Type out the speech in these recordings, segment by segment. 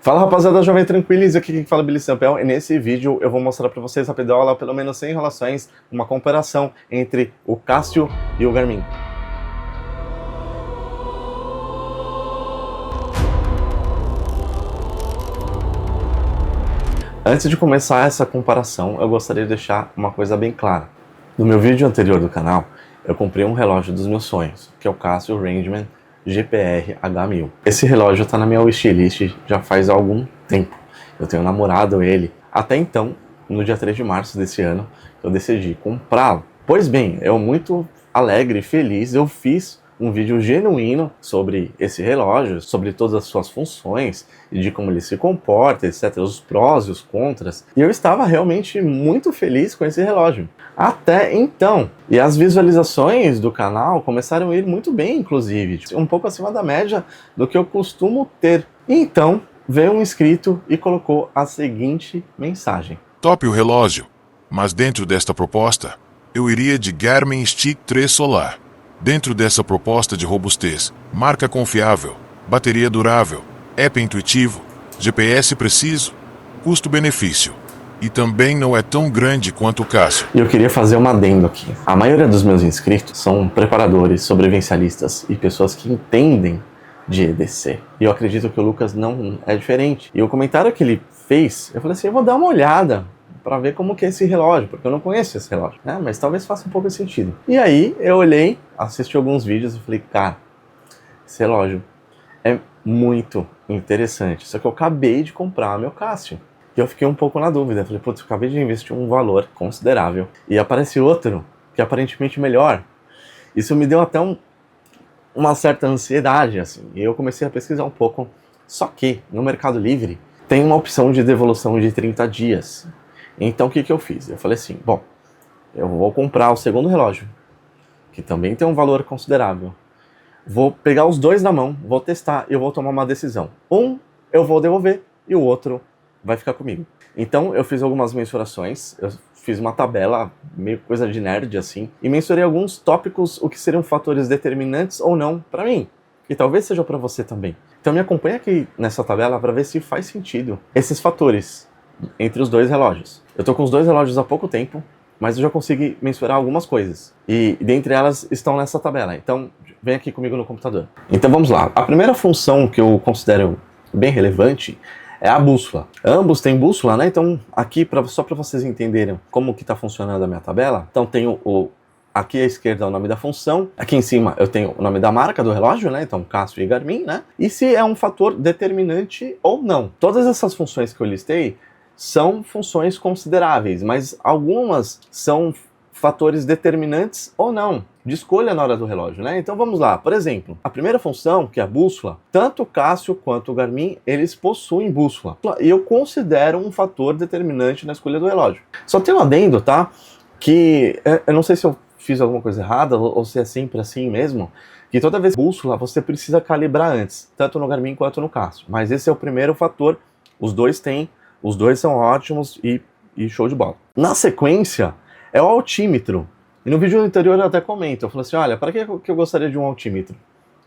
Fala rapaziada, Jovem Tranquilis, aqui quem fala é Billy Sampel, e nesse vídeo eu vou mostrar para vocês rapidão, pelo menos 100 relações, uma comparação entre o Casio e o Garmin. Antes de começar essa comparação, eu gostaria de deixar uma coisa bem clara. No meu vídeo anterior do canal, eu comprei um relógio dos meus sonhos, que é o Casio Rangeman GPR H1000. Esse relógio está na minha wishlist já faz algum tempo. Eu tenho namorado ele. Até então, no dia 3 de março desse ano, eu decidi comprá-lo. Pois bem, eu muito alegre e feliz, eu fiz um vídeo genuíno sobre esse relógio, sobre todas as suas funções e de como ele se comporta, etc, os prós e os contras. E eu estava realmente muito feliz com esse relógio. Até então. E as visualizações do canal começaram a ir muito bem, inclusive, um pouco acima da média do que eu costumo ter. E então, veio um inscrito e colocou a seguinte mensagem: Top o relógio, mas dentro desta proposta, eu iria de Garmin Stick 3 Solar. Dentro dessa proposta de robustez, marca confiável, bateria durável, app intuitivo, GPS preciso, custo-benefício. E também não é tão grande quanto o Casio. E eu queria fazer um adendo aqui. A maioria dos meus inscritos são preparadores, sobrevivencialistas e pessoas que entendem de EDC. E eu acredito que o Lucas não é diferente. E o comentário que ele fez, eu falei assim, eu vou dar uma olhada para ver como que é esse relógio, porque eu não conheço esse relógio, né? Mas talvez faça um pouco de sentido. E aí eu olhei, assisti alguns vídeos e falei, cara, esse relógio é muito interessante. Só que eu acabei de comprar meu Casio. E eu fiquei um pouco na dúvida. Falei, putz, eu acabei de investir um valor considerável. E aparece outro, que é aparentemente melhor. Isso me deu até uma certa ansiedade, assim. E eu comecei a pesquisar um pouco. Só que, no Mercado Livre, tem uma opção de devolução de 30 dias. Então, o que eu fiz? Eu falei assim, bom, eu vou comprar o segundo relógio, que também tem um valor considerável. Vou pegar os dois na mão, vou testar e eu vou tomar uma decisão. Um, eu vou devolver e o outro vai ficar comigo. Então, eu fiz algumas mensurações, eu fiz uma tabela, meio coisa de nerd assim, e mensurei alguns tópicos, o que seriam fatores determinantes ou não para mim, e talvez seja para você também. Então, me acompanha aqui nessa tabela para ver se faz sentido esses fatores entre os dois relógios. Eu tô com os dois relógios há pouco tempo, mas eu já consegui mensurar algumas coisas. E dentre elas estão nessa tabela. Então, vem aqui comigo no computador. Então vamos lá. A primeira função que eu considero bem relevante é a bússola. Ambos têm bússola, né? Então, aqui, só para vocês entenderem como que está funcionando a minha tabela, então tenho aqui à esquerda é o nome da função, aqui em cima eu tenho o nome da marca do relógio, né? Então, Casio e Garmin, né? E se é um fator determinante ou não. Todas essas funções que eu listei são funções consideráveis, mas algumas são fatores determinantes ou não, de escolha na hora do relógio, né? Então vamos lá, por exemplo, a primeira função, que é a bússola, tanto o Casio quanto o Garmin, eles possuem bússola. E eu considero um fator determinante na escolha do relógio. Só tem um adendo, tá? Que eu não sei se eu fiz alguma coisa errada ou se é sempre assim mesmo, que toda vez bússola você precisa calibrar antes, tanto no Garmin quanto no Casio. Mas esse é o primeiro fator, os dois têm. Os dois são ótimos e show de bola. Na sequência, é o altímetro. E no vídeo anterior eu até comento, eu falo assim, olha, para que eu gostaria de um altímetro?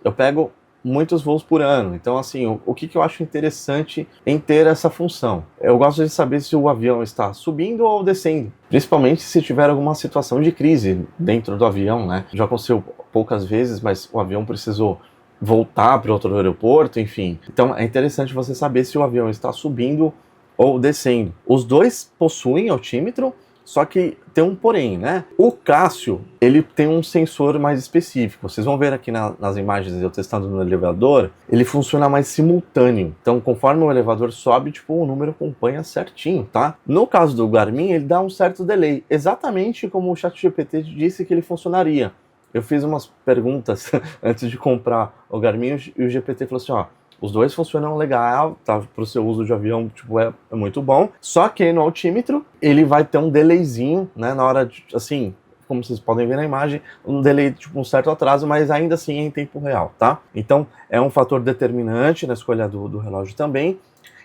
Eu pego muitos voos por ano, então assim, o que eu acho interessante em ter essa função? Eu gosto de saber se o avião está subindo ou descendo, principalmente se tiver alguma situação de crise dentro do avião, né? Já aconteceu poucas vezes, mas o avião precisou voltar para outro aeroporto, enfim. Então é interessante você saber se o avião está subindo ou descendo. Os dois possuem altímetro, só que tem um porém, né? O Casio, ele tem um sensor mais específico. Vocês vão ver aqui nas imagens eu testando no elevador, ele funciona mais simultâneo. Então, conforme o elevador sobe, tipo, o número acompanha certinho, tá? No caso do Garmin, ele dá um certo delay, exatamente como o ChatGPT disse que ele funcionaria. Eu fiz umas perguntas antes de comprar o Garmin e o GPT falou assim, ó, os dois funcionam legal, tá? Para o seu uso de avião, tipo, é muito bom. Só que no altímetro, ele vai ter um delayzinho, né? Na hora de, assim, como vocês podem ver na imagem, um delay, tipo, um certo atraso, mas ainda assim é em tempo real, tá? Então, é um fator determinante na escolha do relógio também.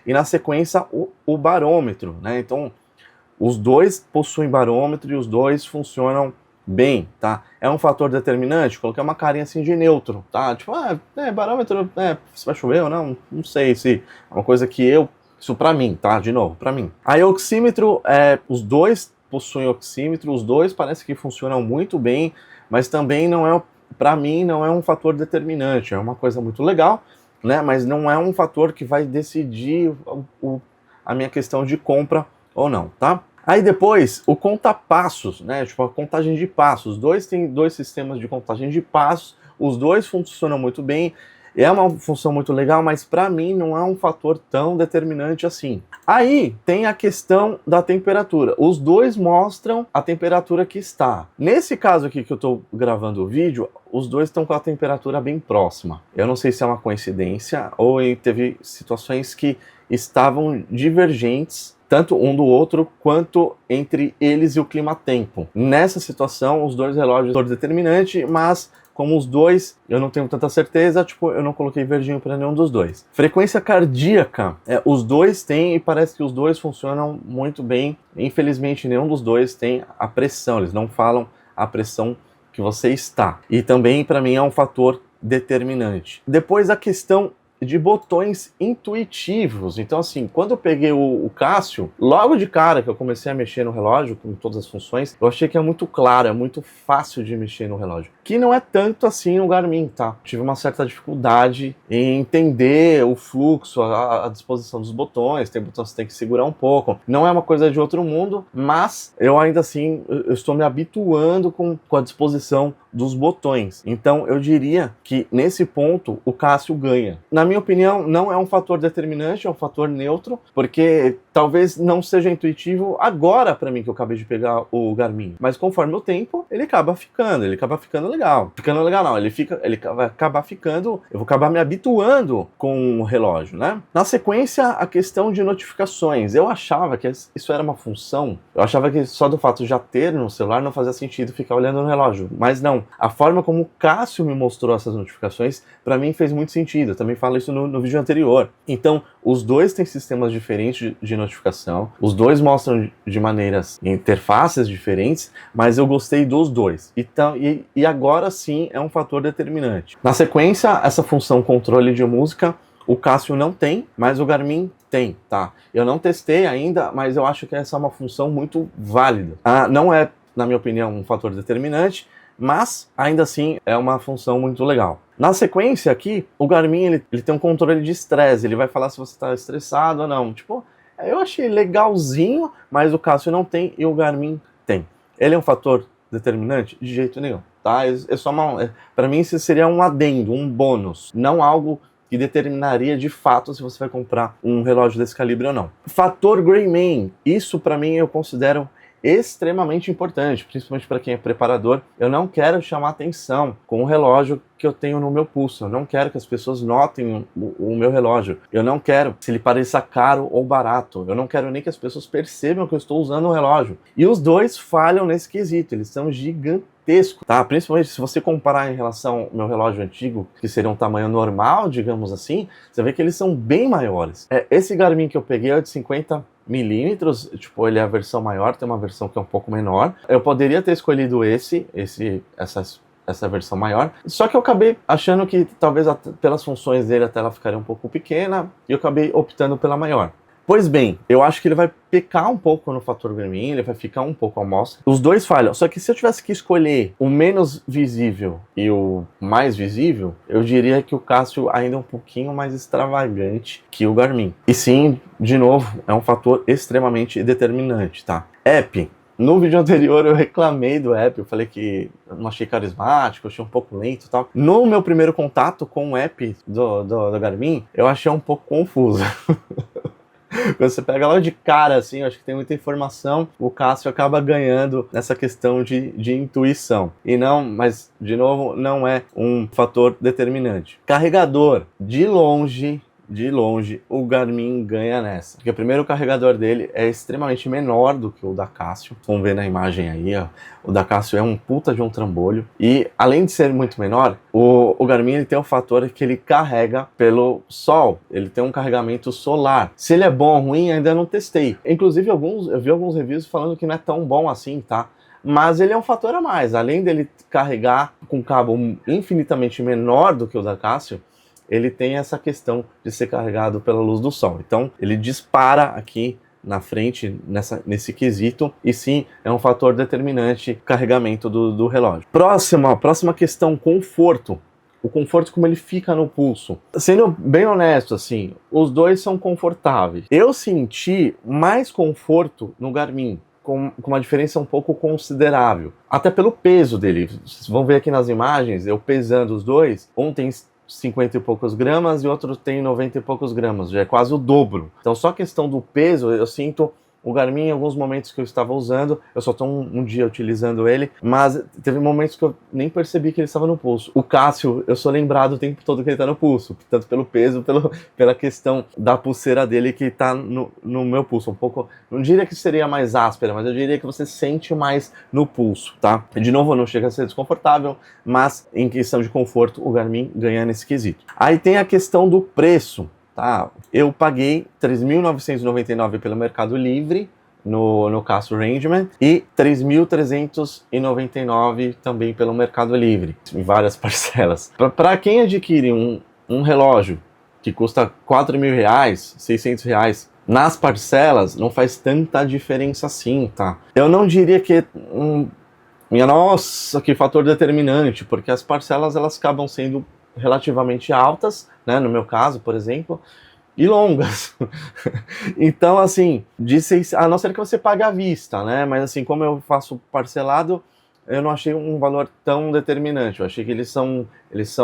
E na sequência, o barômetro, né? Então, os dois possuem barômetro e os dois funcionam bem, tá? É um fator determinante? Coloquei uma carinha assim de neutro, tá? Tipo, barômetro, se vai chover ou não, não sei se é uma coisa que isso pra mim, tá? De novo, pra mim. Aí oxímetro, os dois possuem oxímetro, os dois parece que funcionam muito bem, mas também não é, pra mim, não é um fator determinante, é uma coisa muito legal, né? Mas não é um fator que vai decidir a minha questão de compra ou não, tá? Aí depois, o conta-passos, né? Tipo, a contagem de passos. Os dois têm dois sistemas de contagem de passos, os dois funcionam muito bem. É uma função muito legal, mas para mim não é um fator tão determinante assim. Aí tem a questão da temperatura. Os dois mostram a temperatura que está. Nesse caso aqui que eu estou gravando o vídeo, os dois estão com a temperatura bem próxima. Eu não sei se é uma coincidência ou teve situações que estavam divergentes, tanto um do outro, quanto entre eles e o clima-tempo. Nessa situação, os dois relógios são determinante, mas como os dois, eu não tenho tanta certeza, tipo, eu não coloquei verdinho para nenhum dos dois. Frequência cardíaca, os dois têm e parece que os dois funcionam muito bem. Infelizmente, nenhum dos dois tem a pressão, eles não falam a pressão que você está. E também, para mim, é um fator determinante. Depois, a questão de botões intuitivos. Então, assim, quando eu peguei o Casio, logo de cara que eu comecei a mexer no relógio, com todas as funções, eu achei que é muito claro, é muito fácil de mexer no relógio. Que não é tanto assim no Garmin, tá? Tive uma certa dificuldade em entender o fluxo, a disposição dos botões, tem botões que tem que segurar um pouco. Não é uma coisa de outro mundo, mas eu ainda assim, eu estou me habituando com a disposição dos botões. Então, eu diria que nesse ponto, o Casio ganha. Na minha opinião, não é um fator determinante, é um fator neutro, porque talvez não seja intuitivo agora para mim que eu acabei de pegar o Garmin, mas conforme o tempo, ele acaba ficando legal. Ficando legal não, ele vai acabar ficando, eu vou acabar me habituando com o relógio, né? Na sequência, a questão de notificações. Eu achava que isso era uma função, eu achava que só do fato de já ter no celular não fazia sentido ficar olhando no relógio, mas não. A forma como o Casio me mostrou essas notificações, para mim fez muito sentido. Eu também falo isso no vídeo anterior. Então, os dois têm sistemas diferentes de notificação, os dois mostram de maneiras, interfaces diferentes, mas eu gostei dos dois. Então, e agora sim é um fator determinante. Na sequência, essa função controle de música, o Casio não tem, mas o Garmin tem, tá? Eu não testei ainda, mas eu acho que essa é uma função muito válida. Não é, na minha opinião, um fator determinante, mas ainda assim é uma função muito legal. Na sequência aqui, o Garmin ele tem um controle de estresse, ele vai falar se você está estressado ou não. Tipo, eu achei legalzinho, mas o Casio não tem e o Garmin tem. Ele é um fator determinante? De jeito nenhum, tá? Para mim isso seria um adendo, um bônus, não algo que determinaria de fato se você vai comprar um relógio desse calibre ou não. Fator Greyman, isso para mim eu considero extremamente importante, principalmente para quem é preparador. Eu não quero chamar atenção com o relógio que eu tenho no meu pulso. Eu não quero que as pessoas notem o meu relógio. Eu não quero se ele pareça caro ou barato. Eu não quero nem que as pessoas percebam que eu estou usando o relógio. E os dois falham nesse quesito. Eles são gigantescos, tá? Principalmente se você comparar em relação ao meu relógio antigo, que seria um tamanho normal, digamos assim, você vê que eles são bem maiores. Esse Garmin que eu peguei é de 50 milímetros, tipo, ele é a versão maior, tem uma versão que é um pouco menor. Eu poderia ter escolhido essa versão maior, só que eu acabei achando que talvez pelas funções dele a tela ficaria um pouco pequena e eu acabei optando pela maior. Pois bem, eu acho que ele vai pecar um pouco no fator Garmin, ele vai ficar um pouco à mostra. Os dois falham, só que se eu tivesse que escolher o menos visível e o mais visível, eu diria que o Casio ainda é um pouquinho mais extravagante que o Garmin. E sim, de novo, é um fator extremamente determinante, tá? App. No vídeo anterior eu reclamei do app, eu falei que eu não achei carismático, eu achei um pouco lento e tal. No meu primeiro contato com o app do Garmin, eu achei um pouco confuso. Quando você pega logo de cara, assim, eu acho que tem muita informação, o Casio acaba ganhando nessa questão de intuição. E não, mas, de novo, não é um fator determinante. Carregador, de longe, o Garmin ganha nessa. Porque primeiro o carregador dele é extremamente menor do que o da Casio. Vamos ver na imagem aí, ó. O da Casio é um puta de um trambolho. E além de ser muito menor, o Garmin ele tem um fator que ele carrega pelo sol. Ele tem um carregamento solar. Se ele é bom ou ruim, ainda não testei. Inclusive, eu vi alguns reviews falando que não é tão bom assim, tá? mas ele é um fator a mais. Além dele carregar com um cabo infinitamente menor do que o da Casio, ele tem essa questão de ser carregado pela luz do sol. Então, ele dispara aqui na frente, nesse quesito, e sim, é um fator determinante o carregamento do relógio. Próxima questão, conforto. O conforto, como ele fica no pulso. Sendo bem honesto, assim, os dois são confortáveis. Eu senti mais conforto no Garmin, com uma diferença um pouco considerável. Até pelo peso dele. Vocês vão ver aqui nas imagens, eu pesando os dois, um tem 50 e poucos gramas e outro tem 90 e poucos gramas, já é quase o dobro. Então só a questão do peso, eu sinto o Garmin em alguns momentos que eu estava usando, eu só estou um dia utilizando ele, mas teve momentos que eu nem percebi que ele estava no pulso. O Casio, eu sou lembrado o tempo todo que ele está no pulso, tanto pelo peso, pela questão da pulseira dele que está no meu pulso. Um pouco, não diria que seria mais áspera, mas eu diria que você sente mais no pulso, tá? De novo, não chega a ser desconfortável, mas em questão de conforto, o Garmin ganha nesse quesito. Aí tem a questão do preço. Tá, eu paguei R$ 3.999 pelo Mercado Livre no Casio Rangeman e R$ 3.399 também pelo Mercado Livre, em várias parcelas. Para quem adquire um relógio que custa R$4.000, R$600, nas parcelas não faz tanta diferença assim, tá? Eu não diria que minha nossa, que fator determinante, porque as parcelas elas acabam sendo relativamente altas, né, no meu caso, por exemplo, e longas. Então, assim, a não ser que você pague à vista, né, mas assim, como eu faço parcelado, eu não achei um valor tão determinante. Eu achei que eles são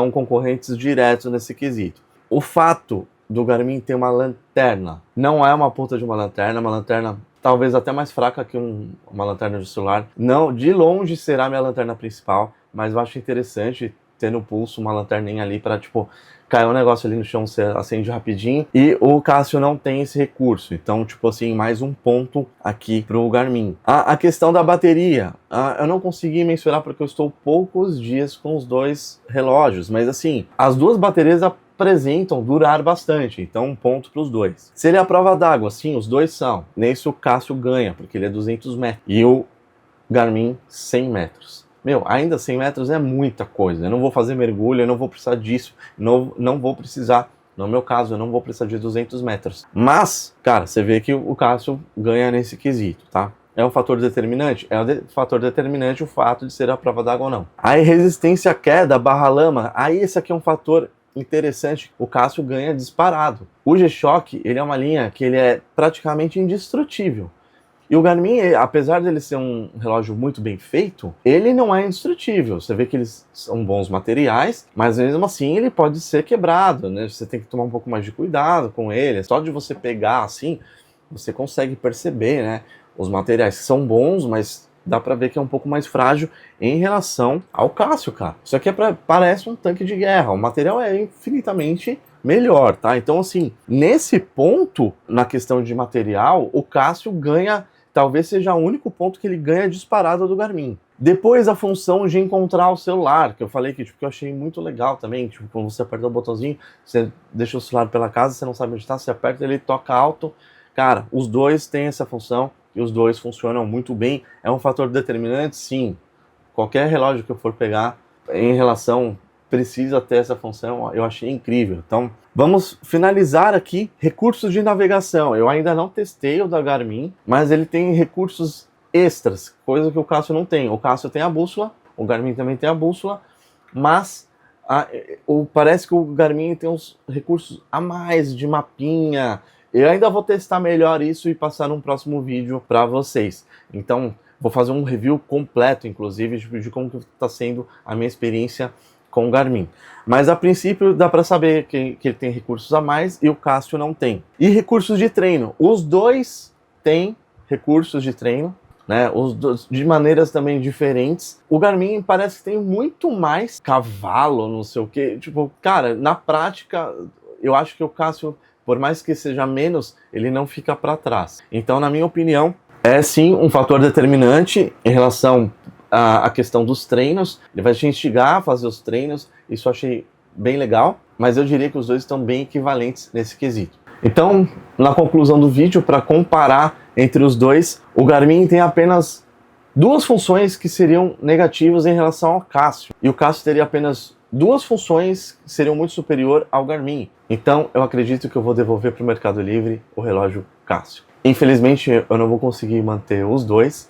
concorrentes diretos nesse quesito. O fato do Garmin ter uma lanterna, não é uma puta de uma lanterna talvez até mais fraca que uma lanterna de celular. Não, de longe será minha lanterna principal, mas eu acho interessante ter no pulso uma lanterninha ali para, tipo, cair um negócio ali no chão, você acende rapidinho. E o Casio não tem esse recurso. Então, tipo assim, mais um ponto aqui pro Garmin. A questão da bateria, eu não consegui mensurar porque eu estou poucos dias com os dois relógios. Mas assim, as duas baterias apresentam durar bastante. Então, um ponto para os dois. Se ele é a prova d'água, sim, os dois são. Nesse o Casio ganha, porque ele é 200 metros. E o Garmin, 100 metros. Meu, ainda 100 metros é muita coisa. Eu não vou fazer mergulho, eu não vou precisar disso. Não vou precisar, no meu caso, eu não vou precisar de 200 metros. Mas, cara, você vê que o Casio ganha nesse quesito, tá? É um fator determinante? É um fator determinante o fato de ser a prova d'água ou não. Aí, resistência à queda, barra lama. Aí, esse aqui é um fator interessante. O Casio ganha disparado. O G-Shock, ele é uma linha que ele é praticamente indestrutível. E o Garmin, apesar dele ser um relógio muito bem feito, ele não é indestrutível. Você vê que eles são bons materiais, mas mesmo assim ele pode ser quebrado, né? Você tem que tomar um pouco mais de cuidado com ele. Só de você pegar assim, você consegue perceber, né? Os materiais são bons, mas dá pra ver que é um pouco mais frágil em relação ao Casio, cara. Isso aqui parece um tanque de guerra. O material é infinitamente melhor, tá? Então, assim, nesse ponto, na questão de material, o Casio ganha. Talvez seja o único ponto que ele ganha disparado do Garmin. Depois a função de encontrar o celular, que eu falei que, tipo, que eu achei muito legal também. Tipo, quando você aperta o botãozinho, você deixa o celular pela casa, você não sabe onde está, você aperta, ele toca alto. Cara, os dois têm essa função e os dois funcionam muito bem. É um fator determinante? Sim. Qualquer relógio que eu for pegar em relação precisa ter essa função, eu achei incrível. Então, vamos finalizar aqui recursos de navegação. Eu ainda não testei o da Garmin, mas ele tem recursos extras, coisa que o Casio não tem. O Casio tem a bússola, o Garmin também tem a bússola, mas parece que o Garmin tem uns recursos a mais de mapinha. Eu ainda vou testar melhor isso e passar num próximo vídeo para vocês. Então, vou fazer um review completo, inclusive, de como está sendo a minha experiência com o Garmin. Mas a princípio dá para saber que ele tem recursos a mais e o Casio não tem. E recursos de treino. Os dois têm recursos de treino, né? Os dois, de maneiras também diferentes. O Garmin parece que tem muito mais cavalo, não sei o que. Tipo, cara, na prática, eu acho que o Casio, por mais que seja menos, ele não fica para trás. Então, na minha opinião, é sim um fator determinante em relação a questão dos treinos. Ele vai te instigar a fazer os treinos, isso eu achei bem legal, mas eu diria que os dois estão bem equivalentes nesse quesito. Então, na conclusão do vídeo, para comparar entre os dois, o Garmin tem apenas duas funções que seriam negativas em relação ao Casio. E o Casio teria apenas duas funções que seriam muito superior ao Garmin. Então eu acredito que eu vou devolver para o Mercado Livre o relógio Casio. Infelizmente eu não vou conseguir manter os dois.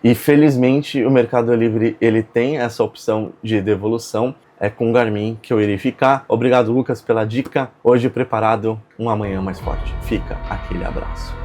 E felizmente o Mercado Livre ele tem essa opção de devolução. É com o Garmin que eu irei ficar. Obrigado, Lucas, pela dica. Hoje preparado, um amanhã mais forte. Fica aquele abraço.